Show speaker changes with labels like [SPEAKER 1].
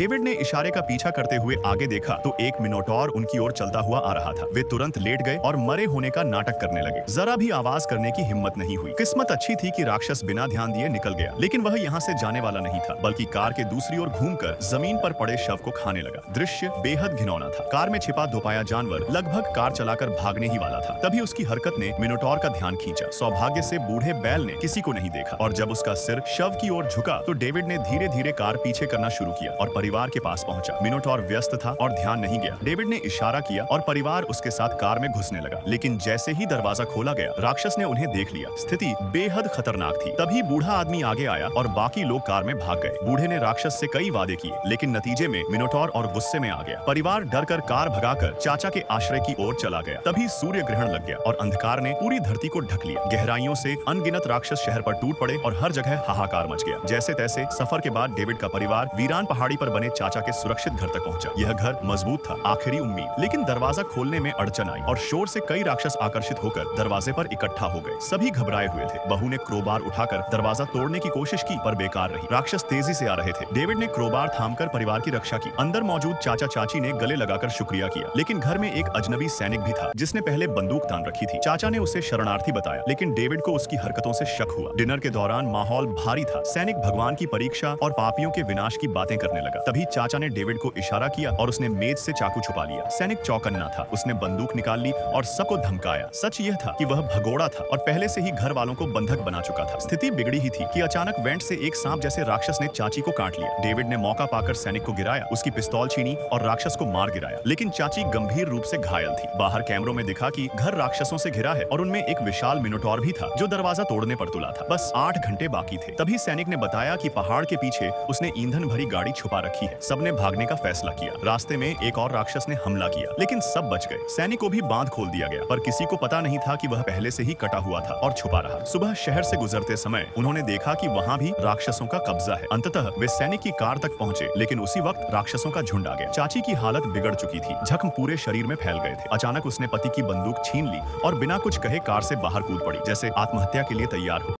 [SPEAKER 1] David ने इशारे का पीछा करते हुए आगे देखा तो एक मिनोटॉर उनकी ओर चलता हुआ आ रहा था। वे तुरंत लेट गए और मरे होने का नाटक करने लगे। जरा भी आवाज करने की हिम्मत नहीं हुई। किस्मत अच्छी थी कि राक्षस बिना ध्यान दिए निकल गया, लेकिन वह यहाँ से जाने वाला नहीं था, बल्कि कार के दूसरी ओर घूमकर जमीन पर पड़े शव को खाने लगा। दृश्य बेहद घिनौना था। कार में छिपा दोपाया जानवर लगभग कार चलाकर भागने ही वाला था। तभी उसकी हरकत ने मिनोटॉर का ध्यान खींचा। सौभाग्य से बूढ़े बैल ने किसी को नहीं देखा और जब उसका सिर शव की ओर झुका तो डेविड ने धीरे धीरे कार पीछे करना शुरू किया और परिवार के पास पहुंचा। मिनोटॉर व्यस्त था और ध्यान नहीं गया। डेविड ने इशारा किया और परिवार उसके साथ कार में घुसने लगा, लेकिन जैसे ही दरवाजा खोला गया राक्षस ने उन्हें देख लिया। स्थिति बेहद खतरनाक थी। तभी बूढ़ा आदमी आगे आया और बाकी लोग कार में भाग गए। बूढ़े ने राक्षस से कई वादे किए, लेकिन नतीजे में मिनोटॉर और गुस्से में आ गया। परिवार डरकर कार भगाकर चाचा के आश्रय की ओर चला गया। तभी सूर्य ग्रहण लग गया और अंधकार ने पूरी धरती को ढक लिया। गहराइयों से अनगिनत राक्षस शहर पर टूट पड़े और हर जगह हाहाकार मच गया। जैसे तैसे सफर के बाद डेविड का परिवार वीरान पहाड़ी पर बने चाचा के सुरक्षित घर तक पहुंचा। यह घर मजबूत था, आखिरी उम्मीद। लेकिन दरवाजा खोलने में अड़चन आई और शोर से कई राक्षस आकर्षित होकर दरवाजे पर इकट्ठा हो गए। सभी घबराए हुए थे। बहू ने क्रोबार उठाकर दरवाजा तोड़ने की कोशिश की, पर बेकार रही। राक्षस तेजी से आ रहे थे। डेविड ने क्रोबार थामकर परिवार की रक्षा की। अंदर मौजूद चाचा चाची ने गले लगाकर शुक्रिया किया, लेकिन घर में एक अजनबी सैनिक भी था जिसने पहले बंदूक तान रखी थी। चाचा ने उसे शरणार्थी बताया, लेकिन डेविड को उसकी हरकतों से शक हुआ। डिनर के दौरान माहौल भारी था। सैनिक भगवान की परीक्षा और पापियों के विनाश की बातें करने लगा। तभी चाचा ने डेविड को इशारा किया और उसने मेज से चाकू छुपा लिया। सैनिक चौकन्ना था। उसने बंदूक निकाल ली और सबको धमकाया। सच यह था कि वह भगोड़ा था और पहले से ही घर वालों को बंधक बना चुका था। स्थिति बिगड़ी ही थी कि अचानक वेंट से एक सांप जैसे राक्षस ने चाची को काट लिया। डेविड ने मौका पाकर सैनिक को गिराया, उसकी पिस्तौल छीनी और राक्षस को मार गिराया, लेकिन चाची गंभीर रूप से घायल थी। बाहर कैमरों में दिखा कि घर राक्षसों से घिरा है और उनमें एक विशाल मिनोटॉर भी था जो दरवाजा तोड़ने पर तुला था। बस 8 घंटे बाकी थे। तभी सैनिक ने बताया कि पहाड़ के पीछे उसने ईंधन भरी गाड़ी छुपा रखी है। सबने भागने का फैसला किया। रास्ते में एक और राक्षस ने हमला किया, लेकिन सब बच गए। सैनिक को भी बांध खोल दिया गया, पर किसी को पता नहीं था कि वह पहले से ही कटा हुआ था और छुपा रहा। सुबह शहर से गुजरते समय उन्होंने देखा कि वहां भी राक्षसों का कब्जा है। अंततः वे सैनिक की कार तक पहुंचे, लेकिन उसी वक्त राक्षसों का झुंड आ गया। चाची की हालत बिगड़ चुकी थी। जख्म पूरे शरीर में फैल गए थे। अचानक उसने पति की बंदूक छीन ली और बिना कुछ कहे कार से बाहर कूद पड़ी, जैसे आत्महत्या के लिए तैयार हो।